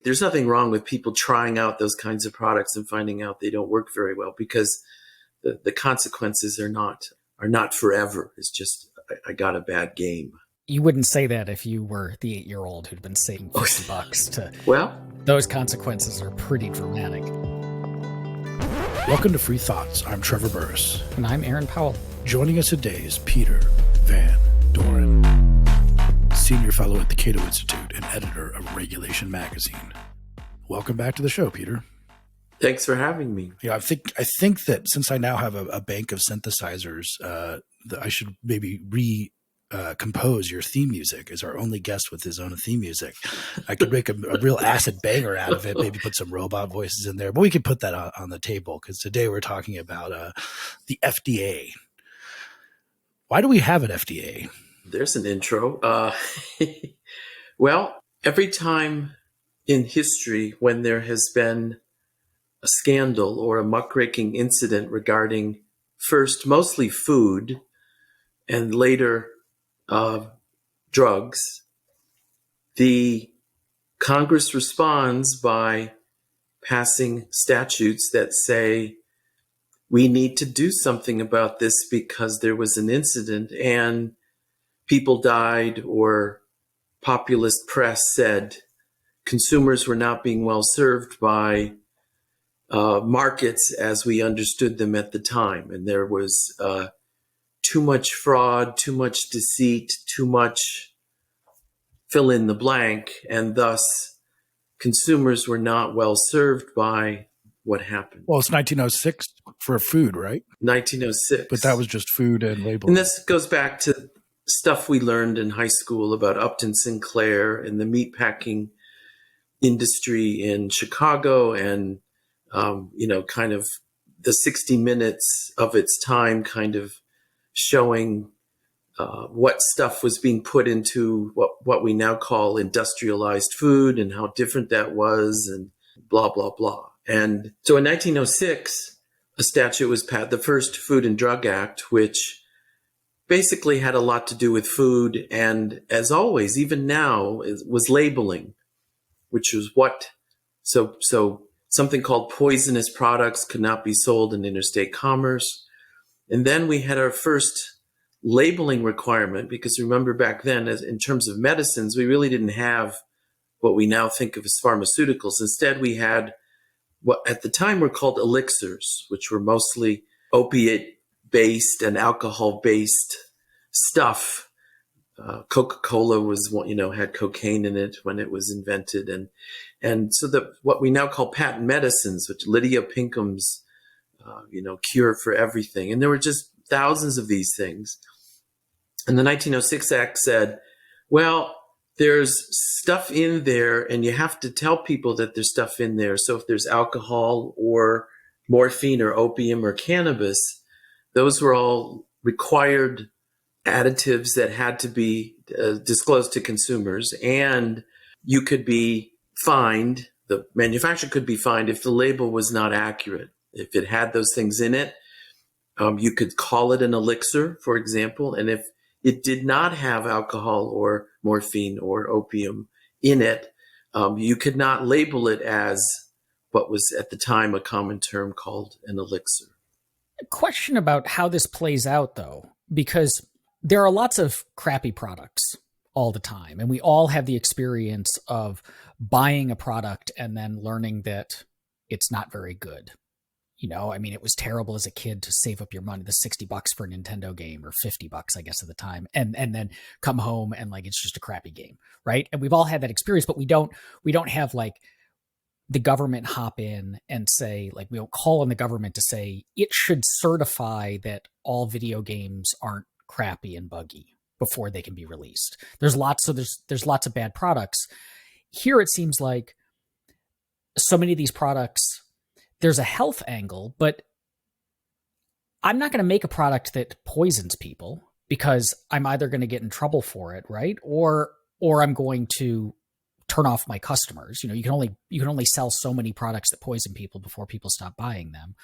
There's nothing wrong with people trying out those kinds of products and finding out they don't work very well, because the consequences are not forever. It's just, I got a bad game. You wouldn't say that if you were the 8-year-old who'd been saving $50 to. Well, those consequences are pretty dramatic. Welcome to Free Thoughts. I'm Trevor Burrus. And I'm Aaron Powell. Joining us today is Peter Van Doren, Senior Fellow at the Cato Institute and editor of Regulation Magazine. Welcome back to the show, Peter. Thanks for having me. Yeah, I think that since I now have a bank of synthesizers, that I should maybe compose your theme music as our only guest with his own theme music. I could make a real acid banger out of it, maybe put some robot voices in there, but we could put that on the table because today we're talking about the FDA. Why do we have an FDA? There's an intro. Well, every time in history when there has been a scandal or a muckraking incident regarding first mostly food and later drugs, the Congress responds by passing statutes that say we need to do something about this because there was an incident and people died, or populist press said consumers were not being well served by markets as we understood them at the time. And there was too much fraud, too much deceit, too much fill in the blank. And thus consumers were not well served by what happened. Well, it's 1906 for food, right? 1906. But that was just food and labeling. And this goes back to stuff we learned in high school about Upton Sinclair and the meatpacking industry in Chicago, and kind of the 60 Minutes of its time, kind of showing what stuff was being put into what we now call industrialized food and how different that was, and blah, blah, blah. And so in 1906, a statute was passed, the first Food and Drug Act, which basically had a lot to do with food. And as always, even now, was labeling, which was so something called poisonous products could not be sold in interstate commerce. And then we had our first labeling requirement, because remember back then, in terms of medicines, we really didn't have what we now think of as pharmaceuticals. Instead, we had what at the time were called elixirs, which were mostly opiate-based and alcohol-based stuff. Coca-Cola was, had cocaine in it when it was invented. And so what we now call patent medicines, which Lydia Pinkham's, cure for everything. And there were just thousands of these things. And the 1906 Act said, well, there's stuff in there and you have to tell people that there's stuff in there. So if there's alcohol or morphine or opium or cannabis, those were all required additives that had to be disclosed to consumers, and you could be fined. The manufacturer could be fined if the label was not accurate. If it had those things in it, you could call it an elixir, for example, and if it did not have alcohol or morphine or opium in it, you could not label it as what was at the time a common term called an elixir. A question about how this plays out, though, because there are lots of crappy products all the time, and we all have the experience of buying a product and then learning that it's not very good. It was terrible as a kid to save up your money, the $60 for a Nintendo game, or $50, I guess, at the time, and then come home and it's just a crappy game, right? And we've all had that experience, but we don't have the government hop in and say, we don't call on the government to say it should certify that all video games aren't crappy and buggy before they can be released. There's lots of bad products. Here it seems like so many of these products, there's a health angle, but I'm not going to make a product that poisons people because I'm either going to get in trouble for it, right? Or I'm going to turn off my customers. You can only sell so many products that poison people before people stop buying them.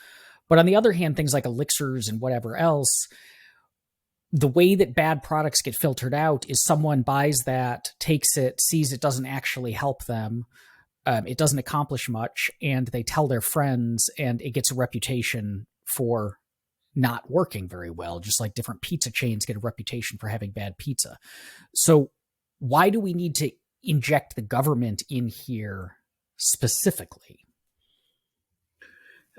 But on the other hand, things like elixirs and whatever else, the way that bad products get filtered out is someone buys that, takes it, sees it doesn't actually help them, it doesn't accomplish much, and they tell their friends, and it gets a reputation for not working very well, just like different pizza chains get a reputation for having bad pizza. So why do we need to inject the government in here specifically?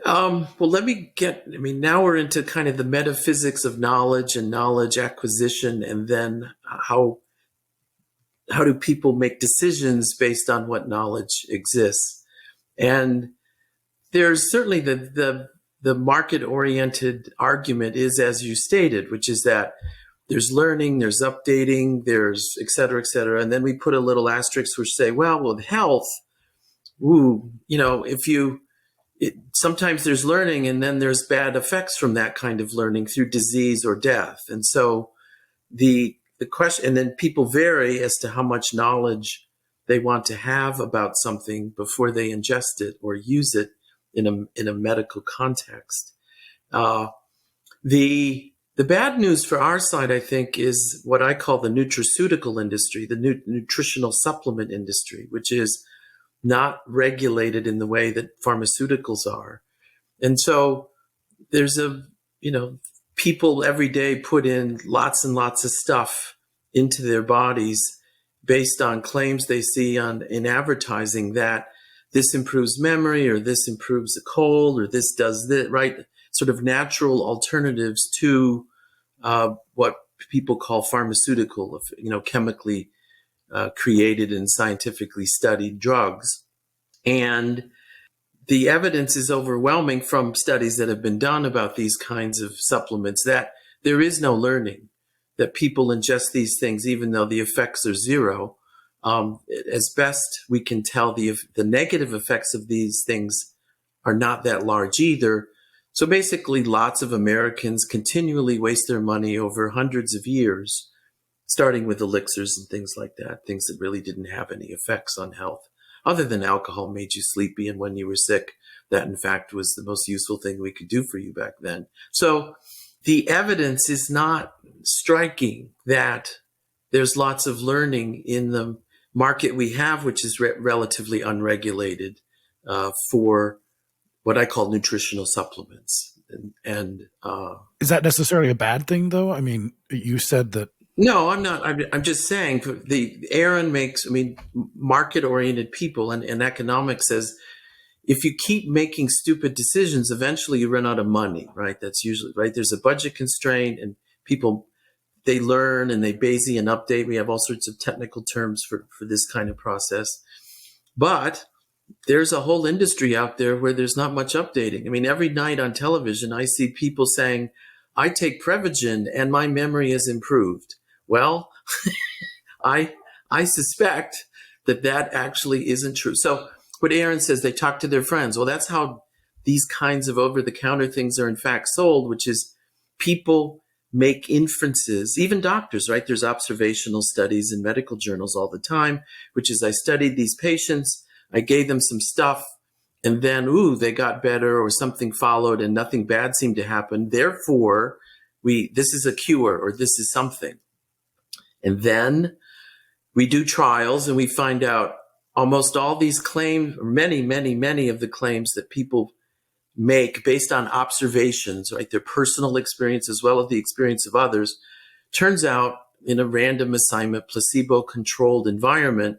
Well, now we're into kind of the metaphysics of knowledge and knowledge acquisition, and then how do people make decisions based on what knowledge exists? And there's certainly the market-oriented argument is, as you stated, which is that there's learning, there's updating, there's et cetera, et cetera. And then we put a little asterisk which say, well, with health, sometimes there's learning and then there's bad effects from that kind of learning through disease or death. And so the question, and then people vary as to how much knowledge they want to have about something before they ingest it or use it in a medical context. The bad news for our side, I think, is what I call the nutraceutical industry, the nutritional supplement industry, which is not regulated in the way that pharmaceuticals are. And so there's people every day put in lots and lots of stuff into their bodies based on claims they see in advertising that this improves memory or this improves a cold or this does this, right? Sort of natural alternatives to what people call pharmaceutical, chemically created and scientifically studied drugs. And the evidence is overwhelming from studies that have been done about these kinds of supplements that there is no learning, that people ingest these things even though the effects are zero. As best we can tell, the negative effects of these things are not that large either. So basically, lots of Americans continually waste their money over hundreds of years, starting with elixirs and things like that, things that really didn't have any effects on health, other than alcohol made you sleepy, and when you were sick, that in fact was the most useful thing we could do for you back then. So the evidence is not striking that there's lots of learning in the market we have, which is relatively unregulated for what I call nutritional supplements. And is that necessarily a bad thing, though? I mean, you said that. No, I'm not. I'm just saying Aaron makes, market-oriented people and economics says, if you keep making stupid decisions, eventually you run out of money, right? That's usually, right? There's a budget constraint and people, they learn and they Bayesian update. We have all sorts of technical terms for this kind of process. But there's a whole industry out there where there's not much updating. Every night on television, I see people saying, I take Prevagen and my memory is improved. Well, I suspect that actually isn't true. So what Aaron says, they talk to their friends. Well, that's how these kinds of over-the-counter things are in fact sold, which is people make inferences, even doctors, right? There's observational studies in medical journals all the time, which is I studied these patients, I gave them some stuff, and then, they got better or something followed and nothing bad seemed to happen. Therefore, this is a cure or this is something. And then we do trials and we find out almost all these claims, or many, many, many of the claims that people make based on observations, right? Their personal experience as well as the experience of others, turns out in a random assignment, placebo-controlled environment,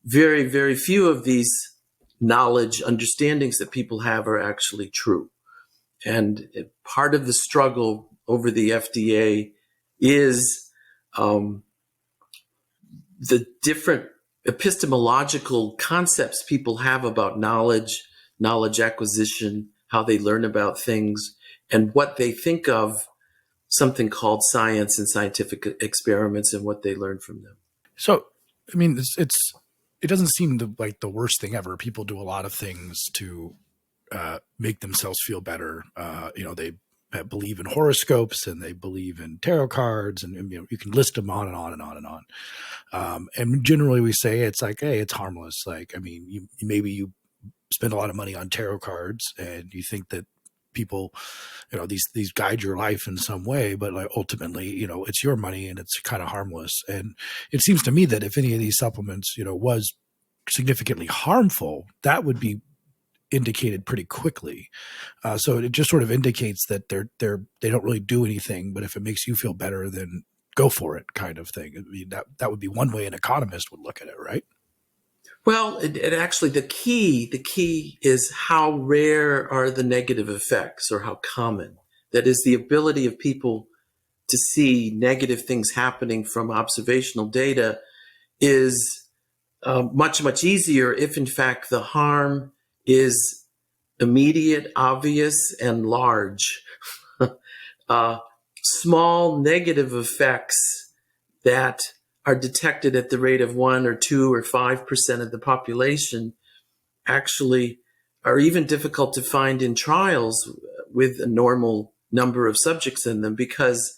very, very few of these knowledge understandings that people have are actually true. And part of the struggle over the FDA is the different epistemological concepts people have about knowledge acquisition, how they learn about things, and what they think of something called science and scientific experiments and what they learn from them. So, it doesn't seem like the worst thing ever. People do a lot of things to make themselves feel better. They believe in horoscopes and they believe in tarot cards, and you can list them on and on and on and on. And generally we say it's like, hey, it's harmless. Maybe you spend a lot of money on tarot cards and you think that people, these guide your life in some way, but ultimately, it's your money and it's kind of harmless. And it seems to me that if any of these supplements, was significantly harmful, that would be indicated pretty quickly. So it just sort of indicates that they don't really do anything, but if it makes you feel better, then go for it, kind of thing. I mean, that would be one way an economist would look at it, right? Well, it actually, the key is how rare are the negative effects, or how common. That is, the ability of people to see negative things happening from observational data is much, much easier if, in fact, the harm is immediate, obvious, and large. Small negative effects that are detected at the rate of 1 or 2 or 5% of the population actually are even difficult to find in trials with a normal number of subjects in them, because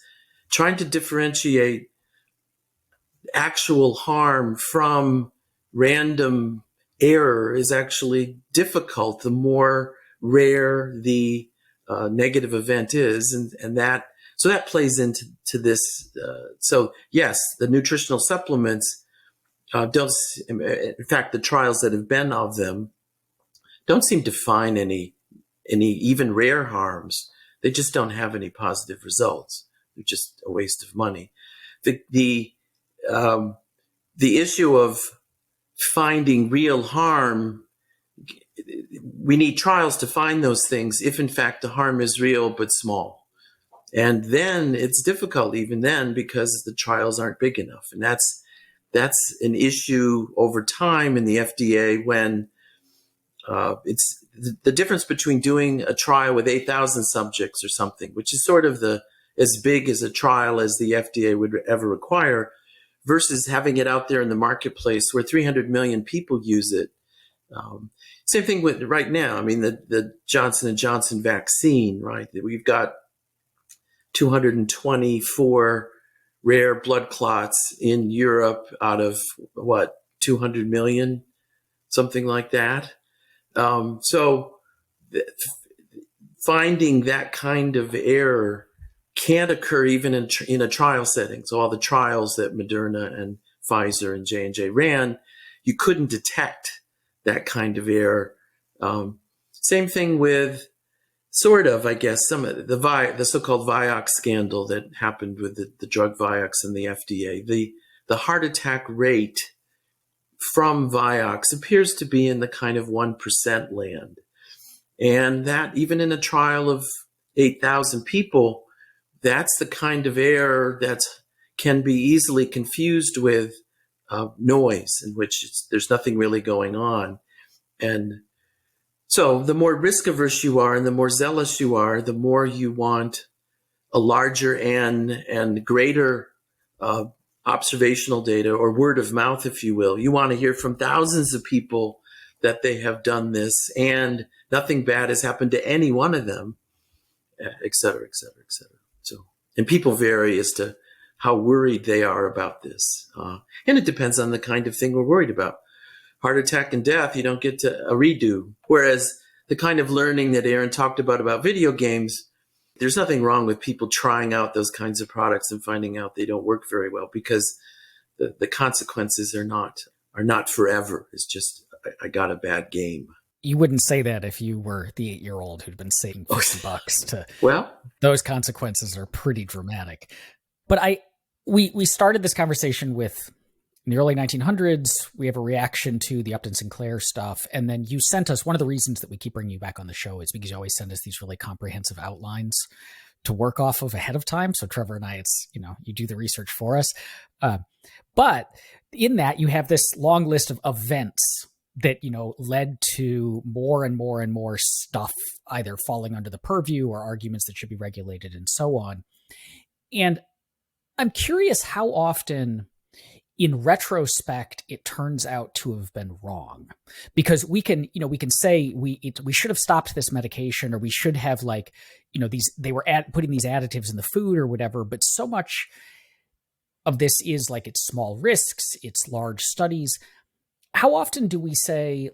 trying to differentiate actual harm from random error is actually difficult the more rare the negative event is, and that plays into this. So yes, the nutritional supplements don't. In fact, the trials that have been of them don't seem to find any even rare harms. They just don't have any positive results. They're just a waste of money. The issue of finding real harm, we need trials to find those things if in fact the harm is real but small. And then it's difficult even then, because the trials aren't big enough. And that's an issue over time in the FDA, when it's the difference between doing a trial with 8,000 subjects or something, which is sort of as big as a trial as the FDA would ever require, versus having it out there in the marketplace where 300 million people use it. Same thing with right now. I mean, the Johnson & Johnson vaccine, right? We've got 224 rare blood clots in Europe out of 200 million, something like that. So finding that kind of error can't occur even in a trial setting. So all the trials that Moderna and Pfizer and J&J ran, you couldn't detect that kind of error. Same thing with sort of, I guess, some of the so-called Vioxx scandal that happened with the drug Vioxx and the FDA. The heart attack rate from Vioxx appears to be in the kind of 1% land. And that even in a trial of 8,000 people, that's the kind of error that can be easily confused with noise, in which there's nothing really going on. And so the more risk averse you are and the more zealous you are, the more you want a larger N and greater observational data, or word of mouth, if you will. You want to hear from thousands of people that they have done this and nothing bad has happened to any one of them, et cetera, et cetera, et cetera. So, and people vary as to how worried they are about this. And it depends on the kind of thing we're worried about. Heart attack and death, you don't get to a redo. Whereas the kind of learning that Aaron talked about video games, there's nothing wrong with people trying out those kinds of products and finding out they don't work very well, because the consequences are not forever. It's just, I got a bad game. You wouldn't say that if you were the 8-year-old who'd been saving $50 to. Well, those consequences are pretty dramatic. But we started this conversation with, in the early 1900s, we have a reaction to the Upton Sinclair stuff. And then you sent us, one of the reasons that we keep bringing you back on the show is because you always send us these really comprehensive outlines to work off of ahead of time. So Trevor and I, it's, you do the research for us. But in that, you have this long list of events that, led to more and more and more stuff either falling under the purview or arguments that should be regulated and so on. And I'm curious how often, in retrospect, it turns out to have been wrong, because we can say we should have stopped this medication, or we should have they were putting these additives in the food or whatever. But so much of this is it's small risks, it's large studies. How often do we say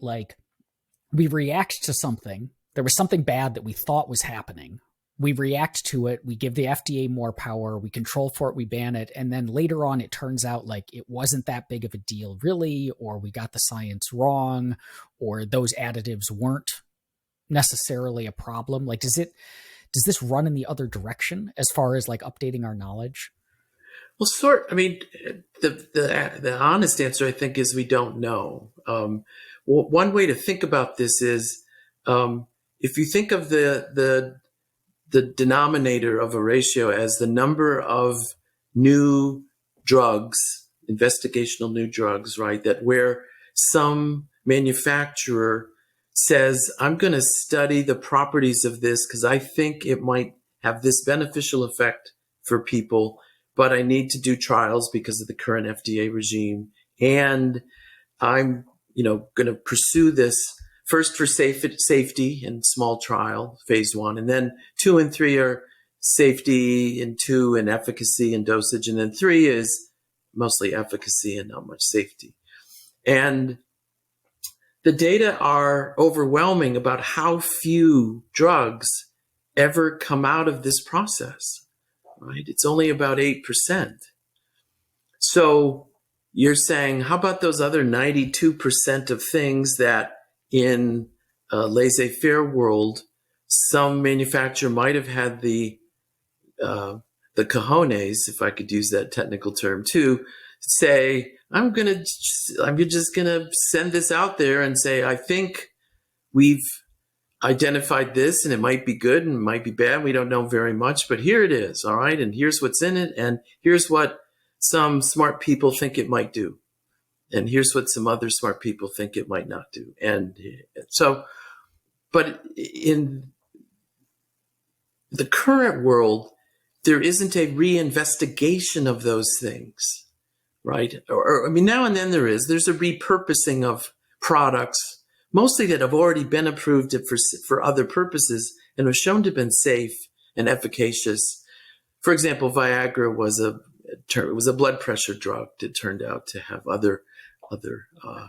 we react to something? There was something bad that we thought was happening, we react to it, we give the FDA more power, we control for it, we ban it, and then later on it turns out like it wasn't that big of a deal really, or we got the science wrong, or those additives weren't necessarily a problem? Like, does this run in the other direction as far as like updating our knowledge? Well, I mean, the honest answer, I think, is we don't know. One way to think about this is, if you think of the denominator of a ratio as the number of new drugs, investigational new drugs, right? That where some manufacturer says, I'm going to study the properties of this because I think it might have this beneficial effect for people, but I need to do trials because of the current FDA regime. And I'm, going to pursue this first for safety in small trial, phase 1, and then 2 and 3 are safety, and 2 and efficacy and dosage, and then 3 is mostly efficacy and not much safety. And the data are overwhelming about how few drugs ever come out of this process, right? It's only about 8%. So you're saying, how about those other 92% of things that in a laissez-faire world, some manufacturer might have had the cojones, if I could use that technical term, to say, I'm just gonna send this out there and say, I think we've identified this, and it might be good and it might be bad. We don't know very much, but here it is, all right? And here's what's in it, and here's what some smart people think it might do. And here's what some other smart people think it might not do. And so, but in the current world, there isn't a reinvestigation of those things, right? Or I mean, now and then there's a repurposing of products, mostly that have already been approved for other purposes and have shown to have been safe and efficacious. For example, Viagra was a blood pressure drug that turned out to have other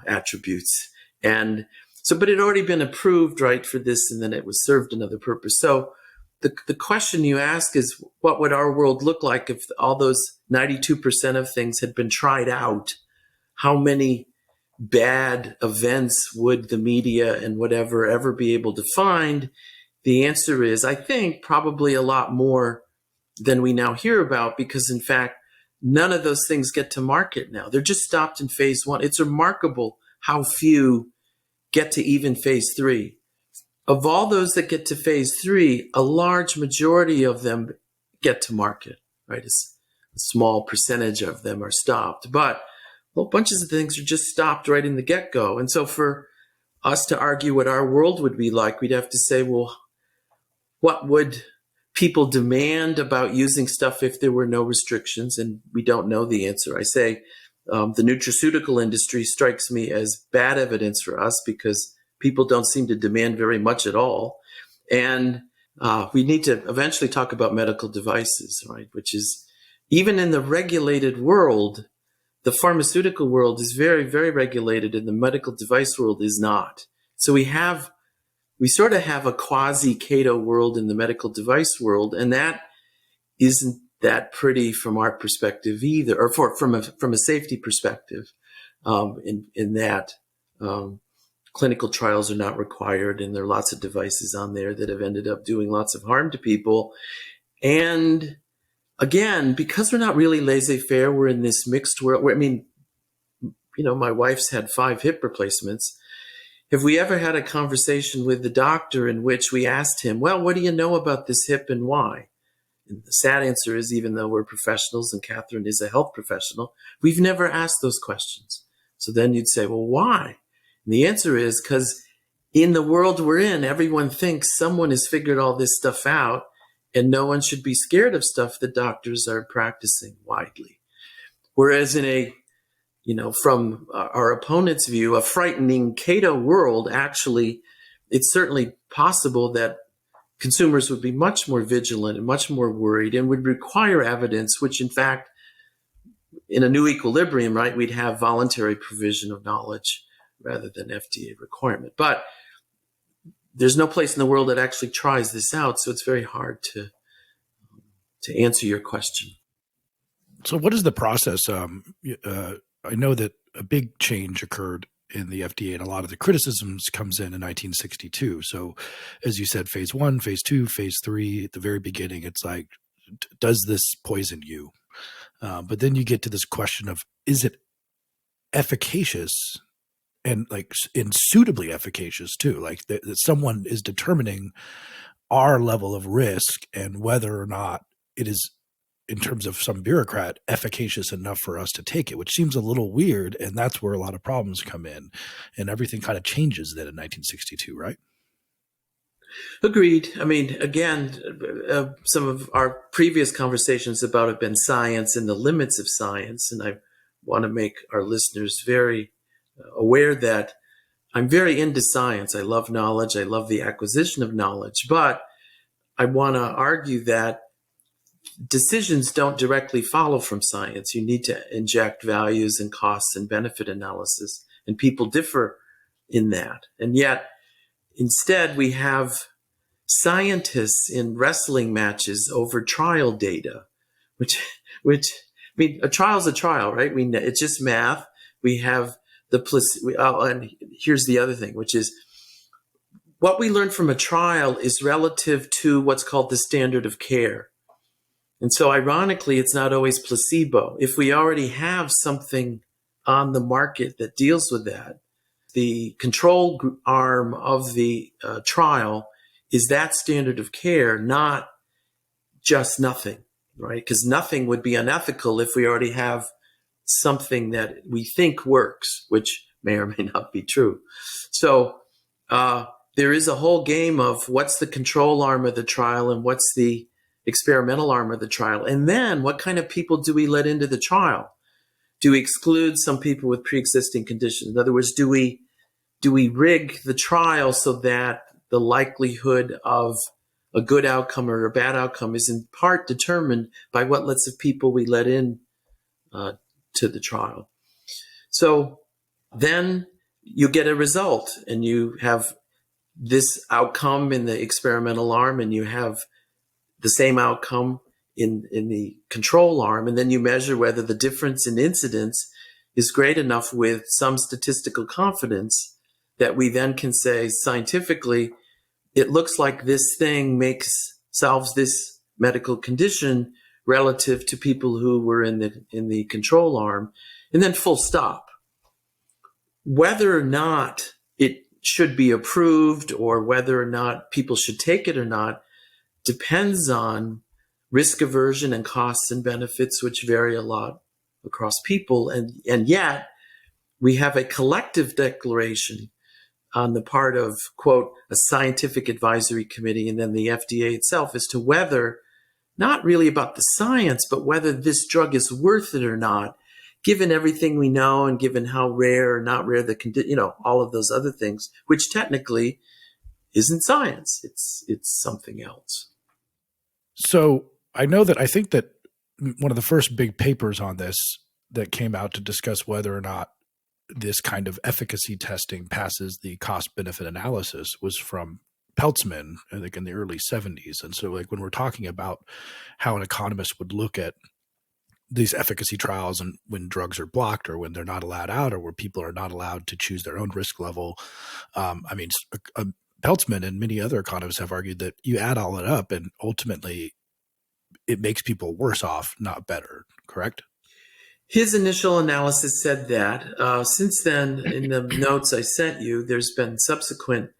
attributes. And so, but it had already been approved, right, for this, and then it was served another purpose. So the question you ask is, what would our world look like if all those 92% of things had been tried out? How many bad events would the media and whatever ever be able to find? The answer is, I think, probably a lot more than we now hear about, because in fact, none of those things get to market now. They're just stopped in phase 1. It's remarkable how few get to even phase 3. Of all those that get to phase 3, a large majority of them get to market, right? A small percentage of them are stopped, but whole bunches of things are just stopped right in the get-go. And so for us to argue what our world would be like, we'd have to say, well, what would people demand about using stuff if there were no restrictions? And we don't know the answer. I say the nutraceutical industry strikes me as bad evidence for us, because people don't seem to demand very much at all. And we need to eventually talk about medical devices, right? Which is, even in the regulated world, the pharmaceutical world is very, very regulated, and the medical device world is not. So we sort of have a quasi-Cato world in the medical device world, and that isn't that pretty from our perspective either, or from a safety perspective. In that clinical trials are not required, and there are lots of devices on there that have ended up doing lots of harm to people. And again, because we're not really laissez-faire, we're in this mixed world. I mean, my wife's had 5 hip replacements. Have we ever had a conversation with the doctor in which we asked him, well, what do you know about this hip and why? And the sad answer is, even though we're professionals and Catherine is a health professional, we've never asked those questions. So then you'd say, well, why? And the answer is because in the world we're in, everyone thinks someone has figured all this stuff out, and no one should be scared of stuff that doctors are practicing widely. Whereas in from our opponent's view, a frightening Cato world, actually, it's certainly possible that consumers would be much more vigilant and much more worried, and would require evidence, which in fact, in a new equilibrium, right, we'd have voluntary provision of knowledge rather than FDA requirement. But there's no place in the world that actually tries this out, so it's very hard to answer your question. So what is the process? I know that a big change occurred in the FDA, and a lot of the criticisms comes in 1962. So as you said, phase 1, phase 2, phase 3, at the very beginning, it's like, does this poison you? But then you get to this question of, is it efficacious, and like and suitably efficacious too? Like that someone is determining our level of risk and whether or not it is, in terms of some bureaucrat, efficacious enough for us to take it, which seems a little weird. And that's where a lot of problems come in, and everything kind of changes then in 1962, right? Agreed. I mean, again, some of our previous conversations about have been science and the limits of science. And I want to make our listeners very aware that I'm very into science. I love knowledge. I love the acquisition of knowledge. But I want to argue that decisions don't directly follow from science. You need to inject values and costs and benefit analysis, and people differ in that. And yet, instead, we have scientists in wrestling matches over trial data, which I mean, a trial's a trial, right? It's just math. We have and here's the other thing, which is what we learn from a trial is relative to what's called the standard of care. And so ironically, it's not always placebo. If we already have something on the market that deals with that, the control arm of the trial is that standard of care, not just nothing, right? Because nothing would be unethical if we already have something that we think works, which may or may not be true. So there is a whole game of what's the control arm of the trial and what's the experimental arm of the trial. And then what kind of people do we let into the trial? Do we exclude some people with pre-existing conditions? In other words, do we rig the trial so that the likelihood of a good outcome or a bad outcome is in part determined by what lots of people we let in to the trial? So then you get a result, and you have this outcome in the experimental arm, and you have the same outcome in the control arm, and then you measure whether the difference in incidence is great enough with some statistical confidence that we then can say scientifically, it looks like this thing solves this medical condition relative to people who were in the control arm, and then full stop. Whether or not it should be approved or whether or not people should take it or not depends on risk aversion and costs and benefits, which vary a lot across people. And yet we have a collective declaration on the part of, quote, a scientific advisory committee and then the FDA itself as to whether, not really about the science, but whether this drug is worth it or not, given everything we know and given how rare or not rare all of those other things, which technically isn't science. It's something else. So I think that one of the first big papers on this that came out to discuss whether or not this kind of efficacy testing passes the cost benefit analysis was from Peltzman, I think in the early 70s. And so like when we're talking about how an economist would look at these efficacy trials and when drugs are blocked or when they're not allowed out or where people are not allowed to choose their own risk level. Peltzman and many other economists have argued that you add all it up and ultimately it makes people worse off, not better, correct? His initial analysis said that. Since then, in the notes I sent you, there's been subsequent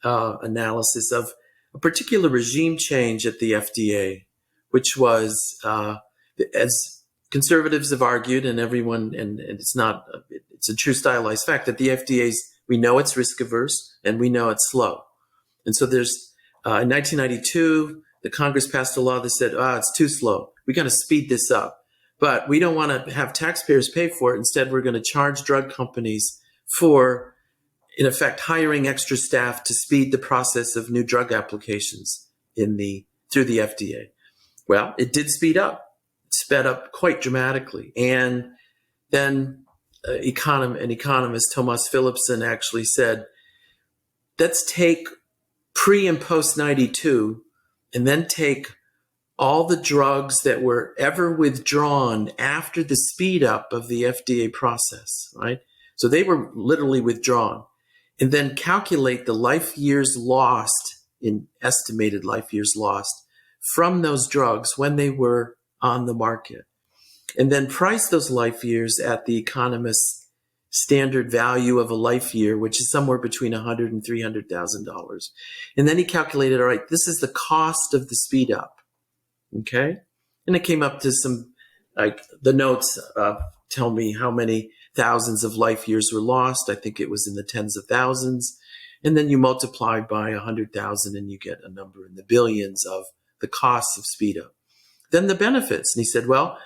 analysis of a particular regime change at the FDA, which was, as conservatives have argued, and everyone, and it's a true stylized fact that the we know it's risk averse and we know it's slow. And so there's, in 1992, the Congress passed a law that said, it's too slow. We got to speed this up. But we don't want to have taxpayers pay for it. Instead, we're going to charge drug companies for, in effect, hiring extra staff to speed the process of new drug applications through the FDA. Well, it did speed up. It sped up quite dramatically. And then an economist, Thomas Philipson, actually said, let's take pre and post 92, and then take all the drugs that were ever withdrawn after the speed up of the FDA process, right? So they were literally withdrawn, and then calculate the life years lost, in estimated life years lost from those drugs when they were on the market, and then price those life years at the economist's standard value of a life year, which is somewhere between $100,000 and $300,000. And then he calculated, all right, this is the cost of the speed up. Okay. And it came up to some, like the notes tell me how many thousands of life years were lost. I think it was in the tens of thousands. And then you multiply by 100,000 and you get a number in the billions of the costs of speed up. Then the benefits. And he said, well,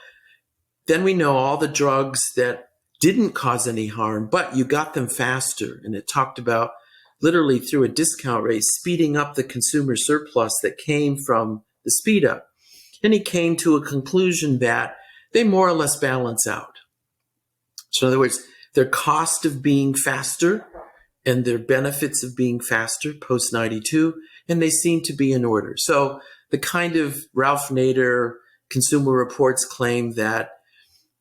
then we know all the drugs that didn't cause any harm, but you got them faster. And it talked about literally through a discount rate, speeding up the consumer surplus that came from the speed up. And he came to a conclusion that they more or less balance out. So in other words, their cost of being faster and their benefits of being faster post 92, and they seem to be in order. So the kind of Ralph Nader Consumer Reports claim that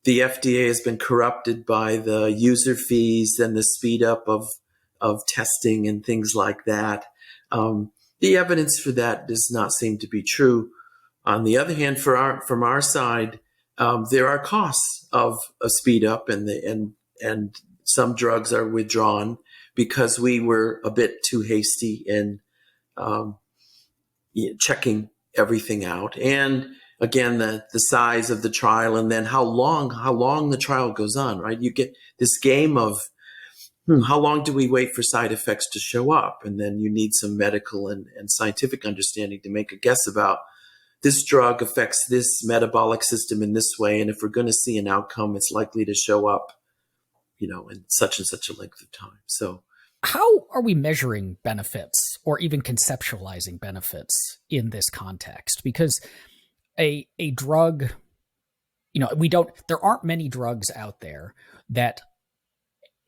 the FDA has been corrupted by the user fees and the speed up of testing and things like that. The evidence for that does not seem to be true. On the other hand, from our side, there are costs of a speed up, and some drugs are withdrawn because we were a bit too hasty in checking everything out. And again, the size of the trial, and then how long the trial goes on, right? You get this game of how long do we wait for side effects to show up? And then you need some medical and scientific understanding to make a guess about this drug affects this metabolic system in this way. And if we're going to see an outcome, it's likely to show up, in such and such a length of time. So how are we measuring benefits or even conceptualizing benefits in this context? Because a drug, there aren't many drugs out there that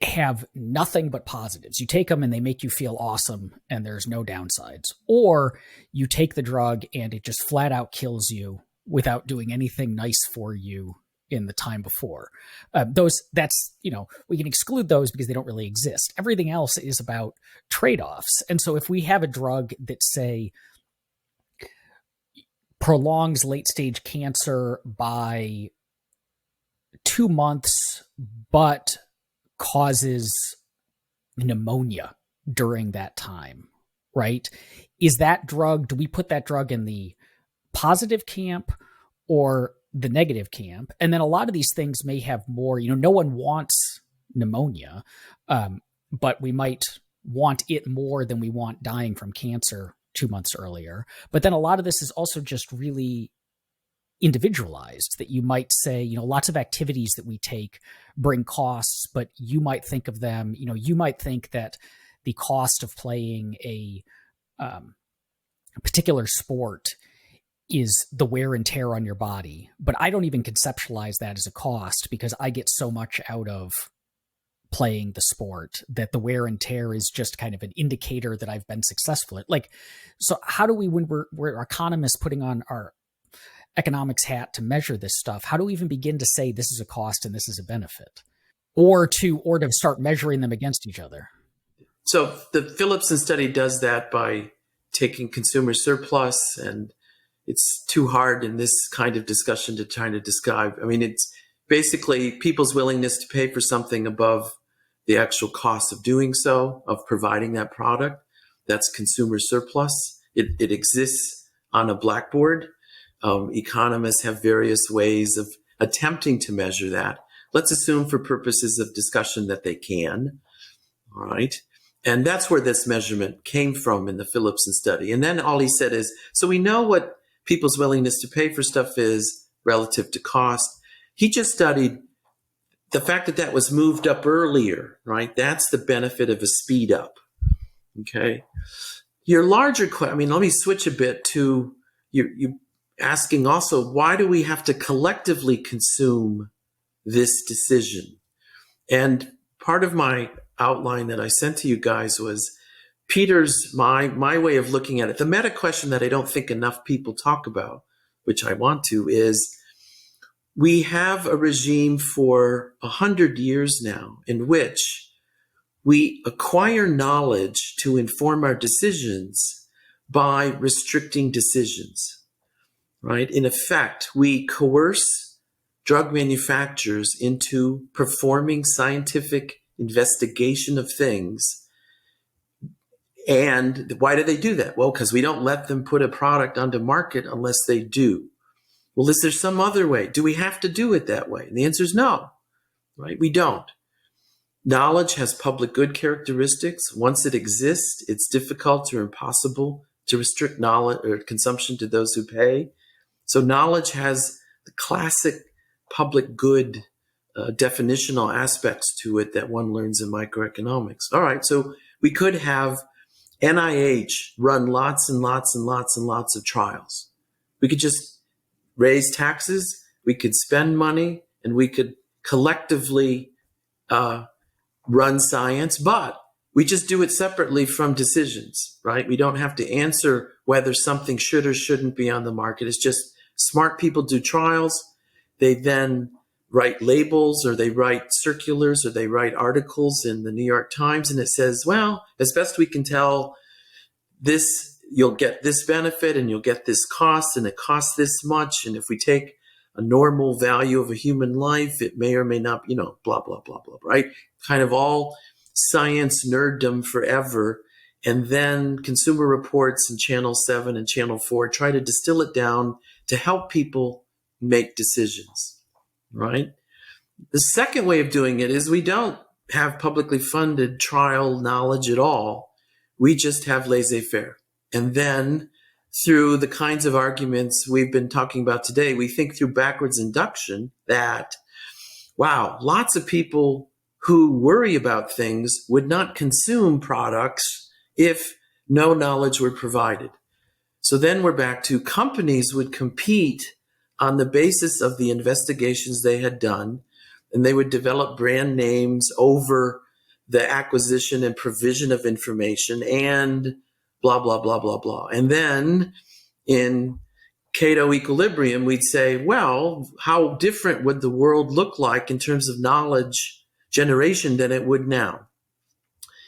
have nothing but positives. You take them and they make you feel awesome and there's no downsides. Or you take the drug and it just flat out kills you without doing anything nice for you in the time before. We can exclude those because they don't really exist. Everything else is about trade-offs. And so if we have a drug that, say, prolongs late-stage cancer by 2 months, but causes pneumonia during that time, right? Is that drug, do we put that drug in the positive camp or the negative camp? And then a lot of these things may have more, no one wants pneumonia, but we might want it more than we want dying from cancer 2 months earlier. But then a lot of this is also just really individualized, that you might say, lots of activities that we take bring costs, but you might think of them, you might think that the cost of playing a particular sport is the wear and tear on your body. But I don't even conceptualize that as a cost because I get so much out of playing the sport that the wear and tear is just kind of an indicator that I've been successful at. So how do we, when we're economists putting on our economics hat to measure this stuff, how do we even begin to say this is a cost and this is a benefit, or to start measuring them against each other? So the Philipson study does that by taking consumer surplus, and it's too hard in this kind of discussion to try to describe. I mean, it's basically people's willingness to pay for something above the actual cost of doing so, of providing that product. That's consumer surplus. It exists on a blackboard. Economists have various ways of attempting to measure that. Let's assume for purposes of discussion that they can. All right. And that's where this measurement came from in the Philipson study. And then all he said is, so we know what people's willingness to pay for stuff is relative to cost. He just studied the fact that was moved up earlier, right? That's the benefit of a speed up. Okay. Your larger question, let me switch a bit to you asking also, why do we have to collectively consume this decision? And part of my outline that I sent to you guys was Peter's, my way of looking at it, the meta question that I don't think enough people talk about, which I want to, is we have a regime for 100 years now in which we acquire knowledge to inform our decisions by restricting decisions, right? In effect, we coerce drug manufacturers into performing scientific investigation of things. And why do they do that? Well, because we don't let them put a product onto market unless they do. Well, is there some other way? Do we have to do it that way? And the answer is no, right? We don't. Knowledge has public good characteristics. Once it exists, it's difficult or impossible to restrict knowledge or consumption to those who pay. So knowledge has the classic public good definitional aspects to it that one learns in microeconomics. All right, so we could have NIH run lots and lots and lots and lots of trials. We could just raise taxes, we could spend money, and we could collectively run science, but we just do it separately from decisions, right? We don't have to answer whether something should or shouldn't be on the market. It's just smart people do trials. They then write labels, or they write circulars, or they write articles in the New York Times, and it says, well, as best we can tell, this, you'll get this benefit and you'll get this cost, and it costs this much. And if we take a normal value of a human life, it may or may not, blah, blah, blah, blah, right? Kind of all science nerddom forever. And then Consumer Reports and Channel 7 and Channel 4 try to distill it down to help people make decisions, right? The second way of doing it is we don't have publicly funded trial knowledge at all. We just have laissez-faire. And then through the kinds of arguments we've been talking about today, we think through backwards induction that, wow, lots of people who worry about things would not consume products if no knowledge were provided. So then we're back to companies would compete on the basis of the investigations they had done, and they would develop brand names over the acquisition and provision of information and blah, blah, blah, blah, blah. And then in Cato equilibrium, we'd say, well, how different would the world look like in terms of knowledge generation than it would now?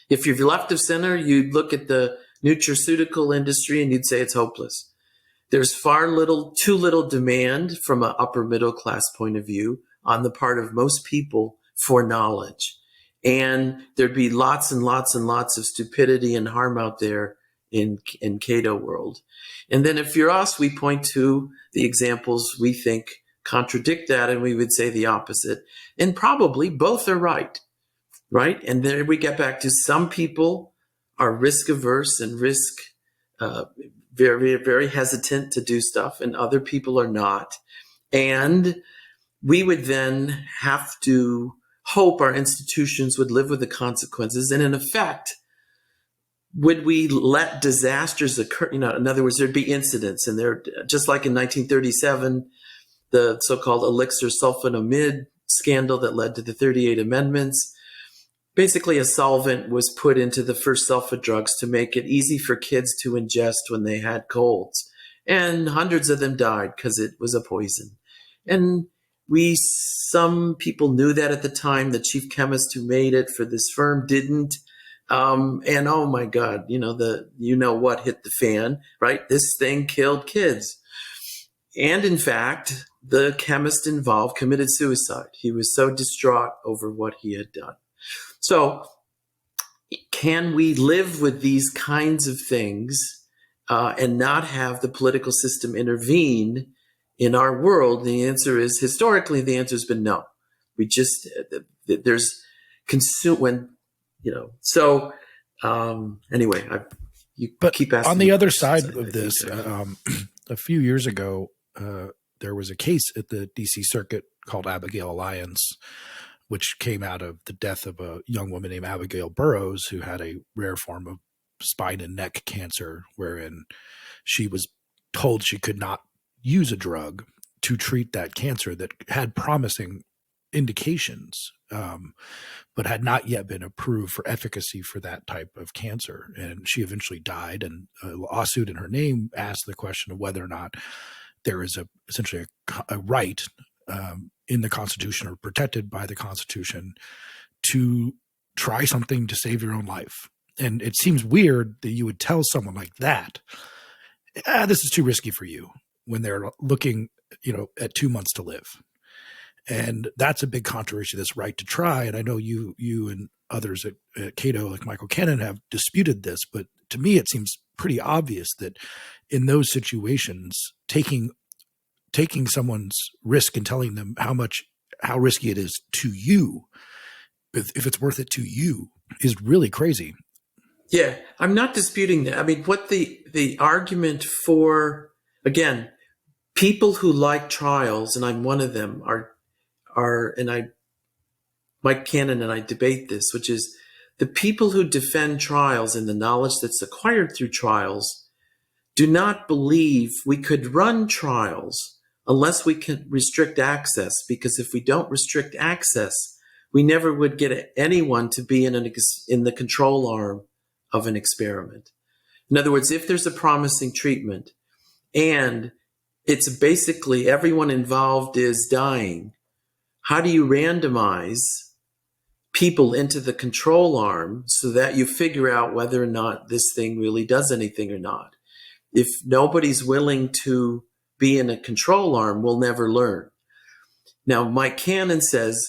If you're left of center, you'd look at the nutraceutical industry and you'd say it's hopeless. There's too little demand from an upper middle class point of view on the part of most people for knowledge. And there'd be lots and lots and lots of stupidity and harm out there in Cato world. And then if you're us, we point to the examples we think contradict that, and we would say the opposite. And probably both are right? And then we get back to some people are risk averse and very, very hesitant to do stuff, and other people are not. And we would then have to hope our institutions would live with the consequences. And in effect, would we let disasters occur? In other words, there'd be incidents, and there, just like in 1937, the so-called elixir sulfonamide scandal that led to the 38 amendments. Basically, a solvent was put into the first sulfa drugs to make it easy for kids to ingest when they had colds. And hundreds of them died because it was a poison. And some people knew that at the time. The chief chemist who made it for this firm didn't. And oh my God, what hit the fan, right? This thing killed kids. And in fact, the chemist involved committed suicide. He was so distraught over what he had done. So can we live with these kinds of things and not have the political system intervene in our world? The answer is, historically, the answer has been no. We just, there's anyway, you keep asking. On the other side of this, a few years ago, there was a case at the DC Circuit called Abigail Alliance, which came out of the death of a young woman named Abigail Burroughs, who had a rare form of spine and neck cancer, wherein she was told she could not use a drug to treat that cancer that had promising indications, but had not yet been approved for efficacy for that type of cancer. And she eventually died, and a lawsuit in her name asked the question of whether or not there is essentially a right in the Constitution, or protected by the Constitution, to try something to save your own life. And it seems weird that you would tell someone like that, this is too risky for you, when they're looking, at 2 months to live. And that's a big controversy, this right to try. And I know you and others at Cato, like Michael Cannon, have disputed this, but to me, it seems pretty obvious that in those situations, taking someone's risk and telling them how risky it is to you, if it's worth it to you, is really crazy. Yeah, I'm not disputing that. I mean, what the argument for, again, people who like trials, and I'm one of them, Mike Cannon and I debate this, which is the people who defend trials and the knowledge that's acquired through trials do not believe we could run trials unless we can restrict access, because if we don't restrict access, we never would get anyone to be in the control arm of an experiment. In other words, if there's a promising treatment and it's basically everyone involved is dying, how do you randomize people into the control arm so that you figure out whether or not this thing really does anything or not? If nobody's willing to be in a control arm, we'll never learn. Now, Mike Cannon says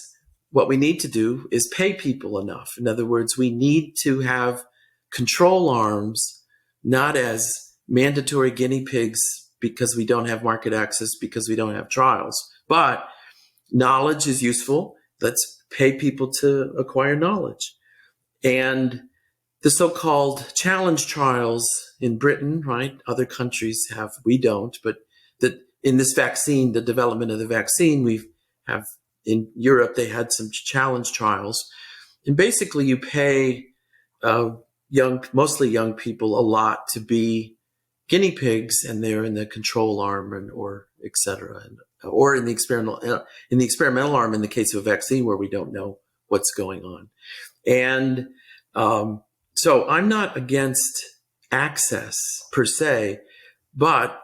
what we need to do is pay people enough. In other words, we need to have control arms, not as mandatory guinea pigs because we don't have market access, because we don't have trials. But knowledge is useful. Let's pay people to acquire knowledge. And the so-called challenge trials in Britain, right? Other countries have, we don't, but in this vaccine, the development of the vaccine, in Europe, they had some challenge trials. And basically you pay mostly young people a lot to be guinea pigs, and they're in the control arm or et cetera, or in the experimental arm in the case of a vaccine where we don't know what's going on. And so I'm not against access per se, but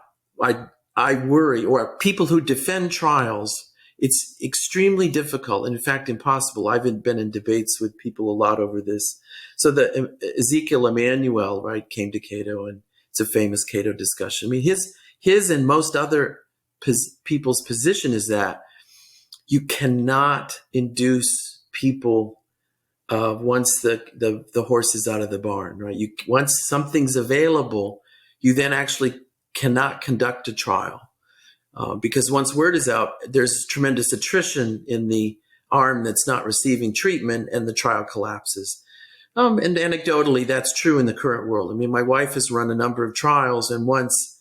I worry, or people who defend trials, it's extremely difficult, and in fact impossible. I've been in debates with people a lot over this. So the Ezekiel Emanuel, right, came to Cato, and it's a famous Cato discussion. I mean, his and most other people's position is that you cannot induce people once the horse is out of the barn, right? Once something's available, you then actually cannot conduct a trial because once word is out, there's tremendous attrition in the arm that's not receiving treatment, and the trial collapses. And anecdotally, that's true in the current world. I mean, my wife has run a number of trials, and once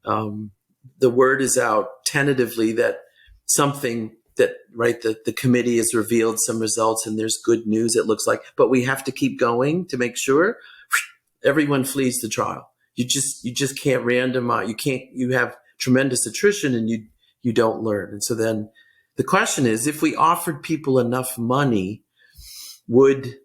the word is out tentatively that something the committee has revealed some results and there's good news, it looks like, but we have to keep going to make sure, everyone flees the trial. You just can't randomize. You have tremendous attrition, and you don't learn. And so then the question is, if we offered people enough money, would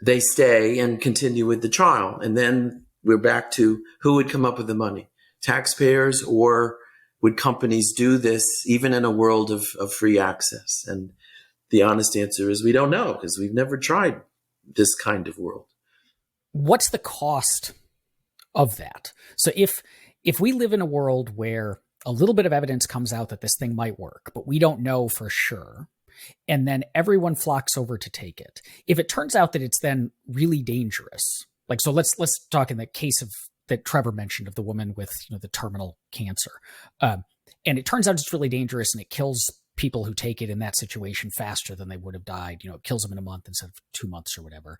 they stay and continue with the trial? And then we're back to who would come up with the money, taxpayers, or would companies do this even in a world of free access? And the honest answer is we don't know, because we've never tried this kind of world. What's the cost of that? So if we live in a world where a little bit of evidence comes out that this thing might work, but we don't know for sure, and then everyone flocks over to take it, if it turns out that it's then really dangerous, like, so let's talk in the case of that Trevor mentioned of the woman with the terminal cancer, and it turns out it's really dangerous and it kills people who take it in that situation faster than they would have died. It kills them in a month instead of 2 months or whatever.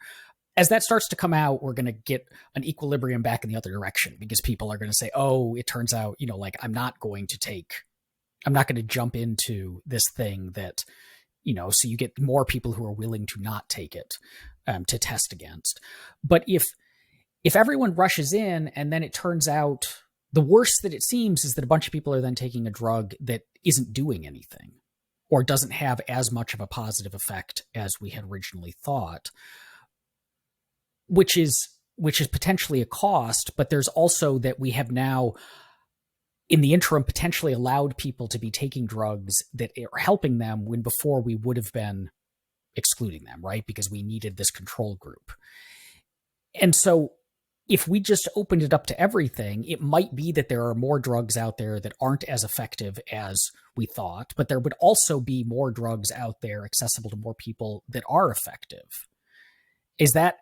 As that starts to come out, we're going to get an equilibrium back in the other direction, because people are going to say, oh, it turns out, I'm not going to jump into this thing that, so you get more people who are willing to not take it to test against. But if everyone rushes in and then it turns out, the worst that it seems is that a bunch of people are then taking a drug that isn't doing anything. or doesn't have as much of a positive effect as we had originally thought, which is potentially a cost. But there's also that we have now, in the interim, potentially allowed people to be taking drugs that are helping them when before we would have been excluding them, right? Because we needed this control group. And so if we just opened it up to everything, it might be that there are more drugs out there that aren't as effective as we thought, but there would also be more drugs out there accessible to more people that are effective. Is that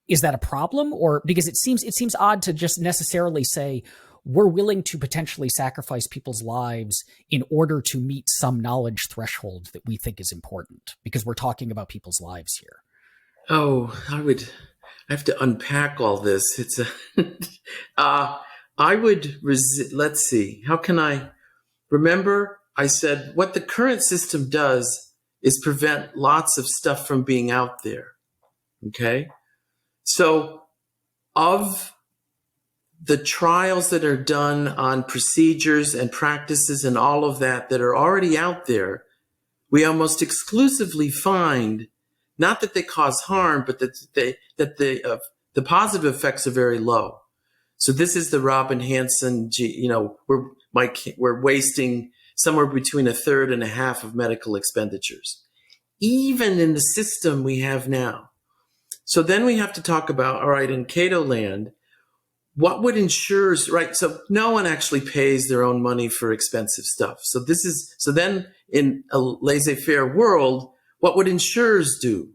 a problem? Or because it seems odd to just necessarily say we're willing to potentially sacrifice people's lives in order to meet some knowledge threshold that we think is important, because we're talking about people's lives here. Oh, I have to unpack all this. It's I would let's see. How can I remember? I said what the current system does is prevent lots of stuff from being out there. Okay. So of the trials that are done on procedures and practices and all of that are already out there, we almost exclusively find not that they cause harm, but that the positive effects are very low. So this is the Robin Hansen, we're wasting somewhere between 1/3 and 1/2 of medical expenditures, even in the system we have now. So then we have to talk about, all right, in Cato land, what would insurers, right? So no one actually pays their own money for expensive stuff. So then in a laissez-faire world, what would insurers do?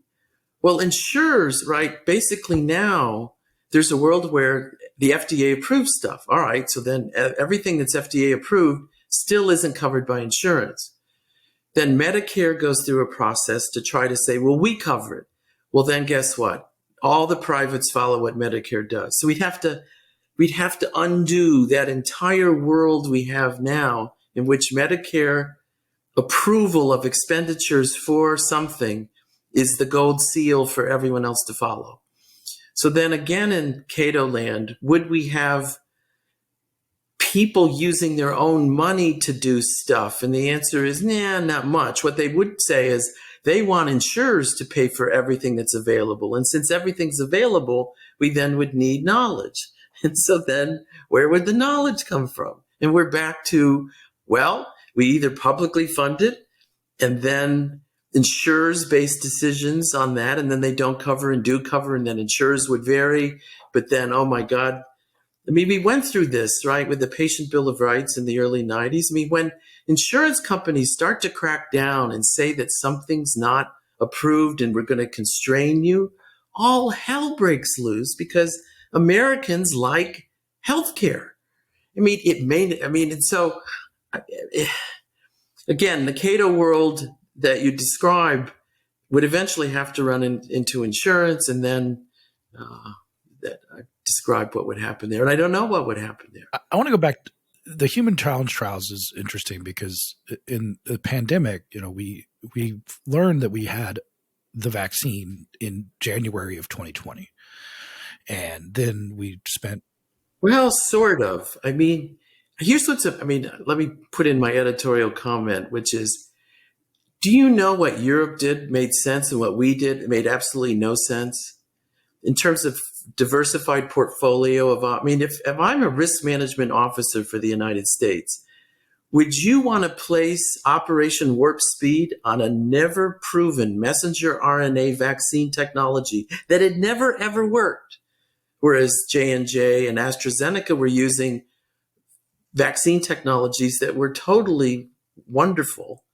Well, insurers, right, basically now there's a world where the FDA approves stuff. All right, so then everything that's FDA approved still isn't covered by insurance. Then Medicare goes through a process to try to say, well, we cover it. Well, then guess what? All the privates follow what Medicare does. So we'd have to undo that entire world we have now in which Medicare approval of expenditures for something is the gold seal for everyone else to follow. So then again in Cato land, would we have people using their own money to do stuff? And the answer is, nah, not much. What they would say is they want insurers to pay for everything that's available. And since everything's available, we then would need knowledge. And so then where would the knowledge come from? And we're back to, well, we either publicly fund it and then insurers base decisions on that, and then they don't cover and do cover, and then insurers would vary. But then, oh my God, I mean, we went through this, right, with the Patient Bill of Rights in the early 90s. I mean, when insurance companies start to crack down and say that something's not approved and we're going to constrain you, all hell breaks loose because Americans like healthcare. And so again, the Cato world that you describe would eventually have to run into insurance, and then that I described what would happen there. And I don't know what would happen there. I want to go back. The human challenge trials is interesting because in the pandemic, we learned that we had the vaccine in January of 2020. And then we spent. Well, sort of. I mean, let me put in my editorial comment, which is, do you know what Europe did made sense and what we did made absolutely no sense in terms of diversified portfolio if I'm a risk management officer for the United States, would you want to place Operation Warp Speed on a never proven messenger RNA vaccine technology that had never ever worked? Whereas J&J and AstraZeneca were using vaccine technologies that were totally wonderful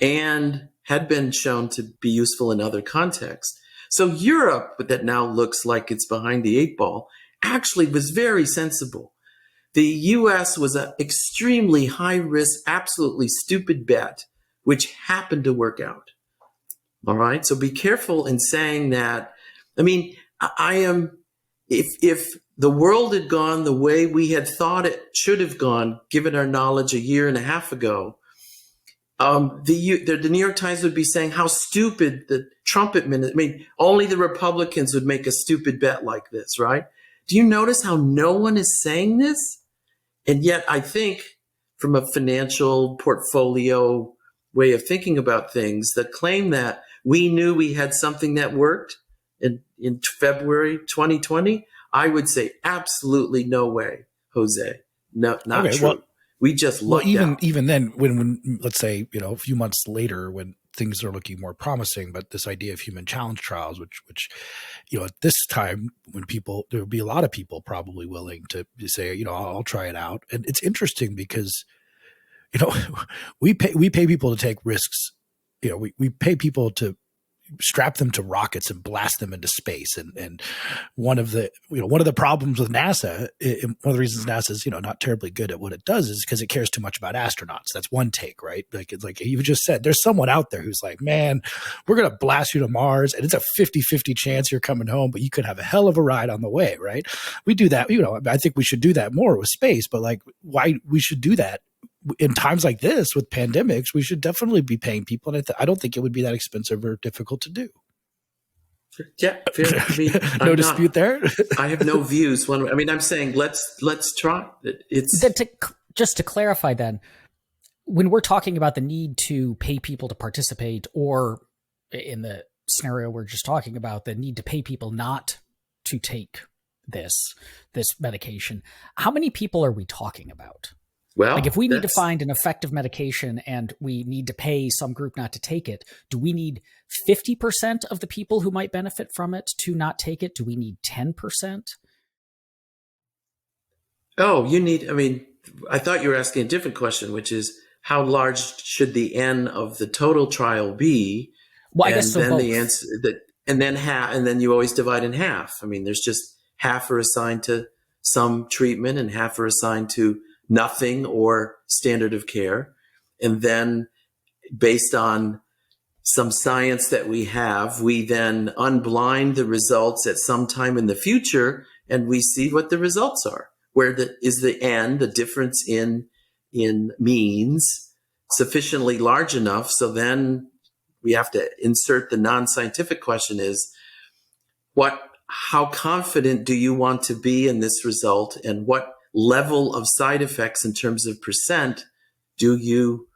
and had been shown to be useful in other contexts. So Europe, that now looks like it's behind the 8 ball, actually was very sensible. The US was an extremely high risk, absolutely stupid bet, which happened to work out. All right. So be careful in saying that. I mean, if the world had gone the way we had thought it should have gone, given our knowledge a year and a half ago, the New York Times would be saying how stupid the Trump administration, only the Republicans would make a stupid bet like this, right? Do you notice how no one is saying this? And yet I think from a financial portfolio way of thinking about things, the claim that we knew we had something that worked in February 2020, I would say absolutely no way, Jose. No, not Okay, true. well, We just well, lucked out. even then, when let's say, a few months later, when things are looking more promising, but this idea of human challenge trials, which at this time, when there would be a lot of people probably willing to say, I'll try it out. And it's interesting because, we pay people to take risks. We pay people to strap them to rockets and blast them into space. And one of the problems with NASA, one of the reasons NASA is, not terribly good at what it does is because it cares too much about astronauts. That's one take, right? Like, it's like you just said, there's someone out there who's like, man, we're going to blast you to Mars and it's a 50-50 chance you're coming home, but you could have a hell of a ride on the way, right? We do that. I think we should do that more with space, but like why we should do that in times like this with pandemics, we should definitely be paying people. And I don't think it would be that expensive or difficult to do. Yeah, fair. I mean, no dispute there. I have no views. I'm saying let's try. It's just to clarify. Then, when we're talking about the need to pay people to participate, or in the scenario we're just talking about, the need to pay people not to take this medication, how many people are we talking about? Well, like if we need to find an effective medication and we need to pay some group not to take it, do we need 50% of the people who might benefit from it to not take it? Do we need 10%? Oh, I thought you were asking a different question, which is how large should the N of the total trial be? Well, I guess so. Then both. the answer and then you always divide in half. There's just half are assigned to some treatment and half are assigned to nothing or standard of care. And then based on some science that we have, we then unblind the results at some time in the future and we see what the results are. Where is the N, the difference in means, sufficiently large enough? So then we have to insert the non-scientific question is, how confident do you want to be in this result, and what level of side effects in terms of percent do you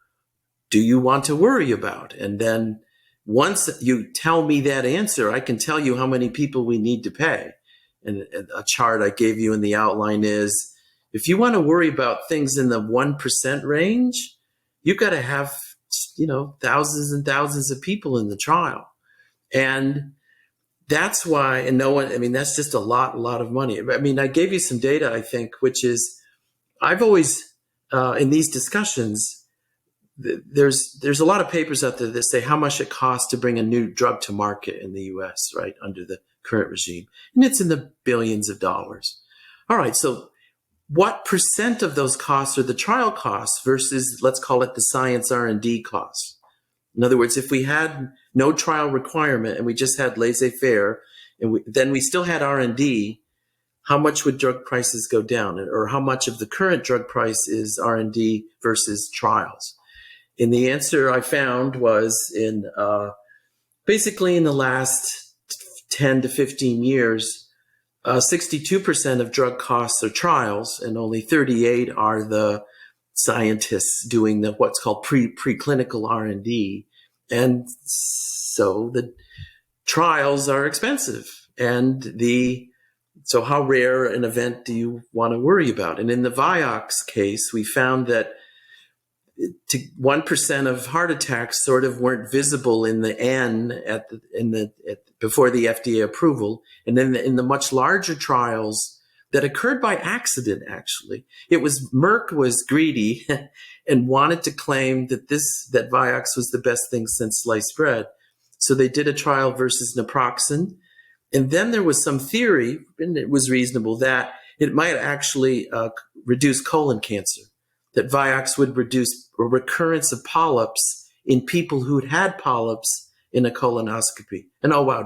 want to worry about? And then once you tell me that answer, I can tell you how many people we need to pay. And a chart I gave you in the outline is, if you want to worry about things in the 1% range, you've got to have, thousands and thousands of people in the trial. And that's why, and that's just a lot of money. I gave you some data, I think, which is, I've always, in these discussions, there's a lot of papers out there that say how much it costs to bring a new drug to market in the US, right, under the current regime. And it's in the billions of dollars. All right, so what percent of those costs are the trial costs versus, let's call it the science R&D costs? In other words, if we had no trial requirement and we just had laissez-faire, and then we still had R&D, how much would drug prices go down? Or how much of the current drug price is R&D versus trials? And the answer I found was basically in the last 10 to 15 years, 62% of drug costs are trials, and only 38 are the scientists doing what's called preclinical R&D. And so the trials are expensive. And so how rare an event do you want to worry about? And in the Vioxx case, we found that 1% of heart attacks sort of weren't visible in the N before the FDA approval. And then in the much larger trials that occurred by accident, actually, Merck was greedy and wanted to claim that Vioxx was the best thing since sliced bread. So they did a trial versus naproxen. And then there was some theory, and it was reasonable, that it might actually reduce colon cancer, that Vioxx would reduce a recurrence of polyps in people who'd had polyps in a colonoscopy. And oh, wow,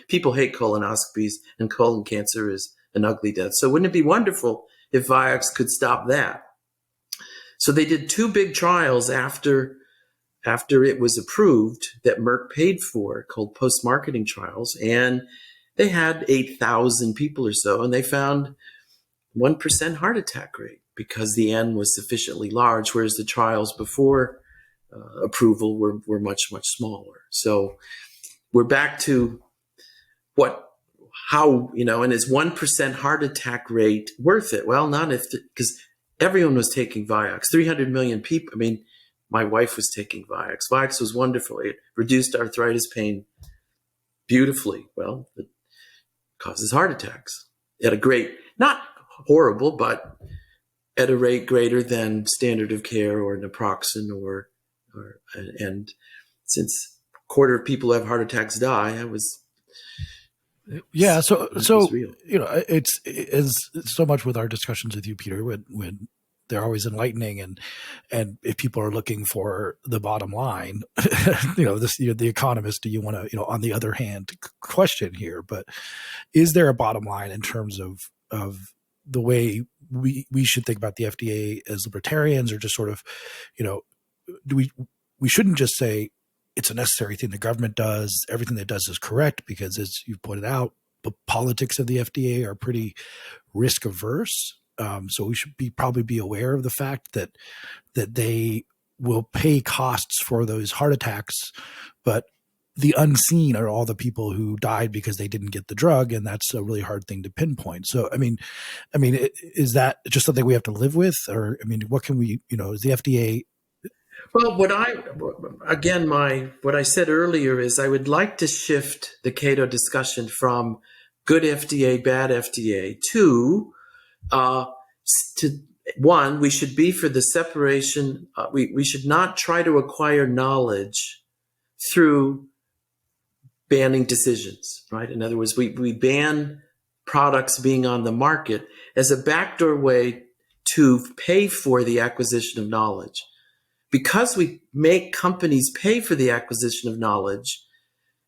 people hate colonoscopies, and colon cancer is an ugly death. So wouldn't it be wonderful if Vioxx could stop that? So they did 2 big trials after it was approved that Merck paid for, called post-marketing trials. And they had 8,000 people or so, and they found 1% heart attack rate because the N was sufficiently large, whereas the trials before approval were much, much smaller. So we're back to how, and is 1% heart attack rate worth it? Well, not because everyone was taking Vioxx. 300 million people. I mean, my wife was taking Vioxx. Vioxx was wonderful. It reduced arthritis pain beautifully. Well, it causes heart attacks at a great, not horrible, but at a rate greater than standard of care or naproxen and since a quarter of people who have heart attacks die, yeah. So real. It's so much with our discussions with you, Peter, when they're always enlightening, and if people are looking for the bottom line, the economist, do you want to, on the other hand, question here, but is there a bottom line in terms of the way we should think about the FDA as libertarians, or just sort of, we shouldn't just say it's a necessary thing the government does, everything that does is correct, because as you pointed out, the politics of the FDA are pretty risk averse. So we should probably be aware of the fact that they will pay costs for those heart attacks, but the unseen are all the people who died because they didn't get the drug, and that's a really hard thing to pinpoint. So, I mean, is that just something we have to live with, or what can we, is the FDA? Well, what I said earlier is I would like to shift the Cato discussion from good FDA, bad FDA to one, we should be for the separation. We should not try to acquire knowledge through banning decisions, right? In other words, we ban products being on the market as a backdoor way to pay for the acquisition of knowledge. Because we make companies pay for the acquisition of knowledge,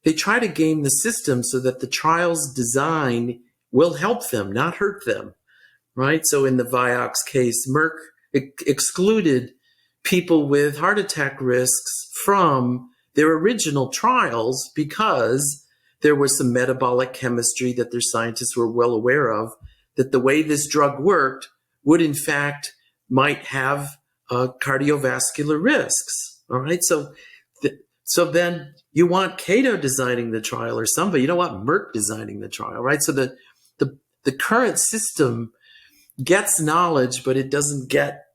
they try to game the system so that the trial's design will help them, not hurt them, right? So in the Vioxx case, Merck excluded people with heart attack risks from their original trials because there was some metabolic chemistry that their scientists were well aware of, that the way this drug worked would in fact might have cardiovascular risks. All right. So then you want Cato designing the trial or somebody, Merck designing the trial, right? So the current system gets knowledge, but it doesn't get,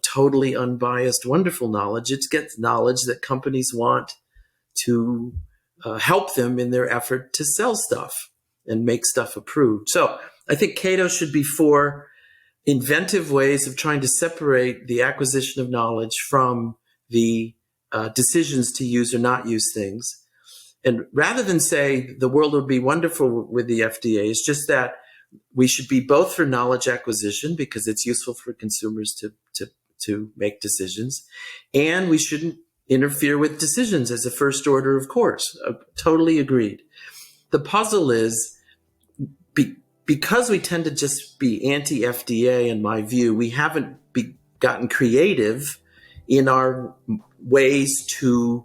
totally unbiased, wonderful knowledge. It gets knowledge that companies want to help them in their effort to sell stuff and make stuff approved. So I think Cato should be for inventive ways of trying to separate the acquisition of knowledge from the decisions to use or not use things. And rather than say the world would be wonderful with the FDA, it's just that we should be both for knowledge acquisition because it's useful for consumers to make decisions, and we shouldn't interfere with decisions as a first order of course. Totally agreed. The puzzle is because we tend to just be anti-FDA, in my view, we haven't gotten creative in our ways to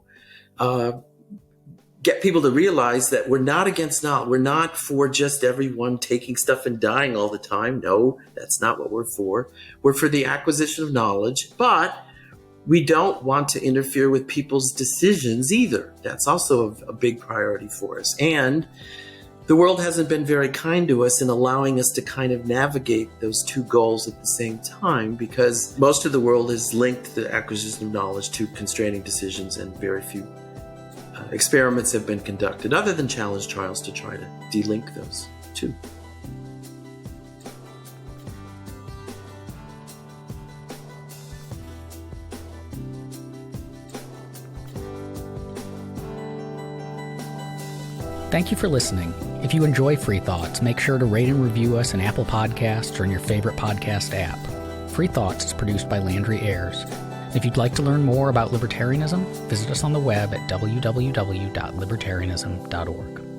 get people to realize that we're not against knowledge. We're not for just everyone taking stuff and dying all the time. No, that's not what we're for. We're for the acquisition of knowledge, but we don't want to interfere with people's decisions either. That's also a big priority for us. And the world hasn't been very kind to us in allowing us to kind of navigate those two goals at the same time, because most of the world has linked the acquisition of knowledge to constraining decisions, and very few experiments have been conducted other than challenge trials to try to de-link those two. Thank you for listening. If you enjoy Free Thoughts, make sure to rate and review us in Apple Podcasts or in your favorite podcast app. Free Thoughts is produced by Landry Ayers. If you'd like to learn more about libertarianism, visit us on the web at www.libertarianism.org.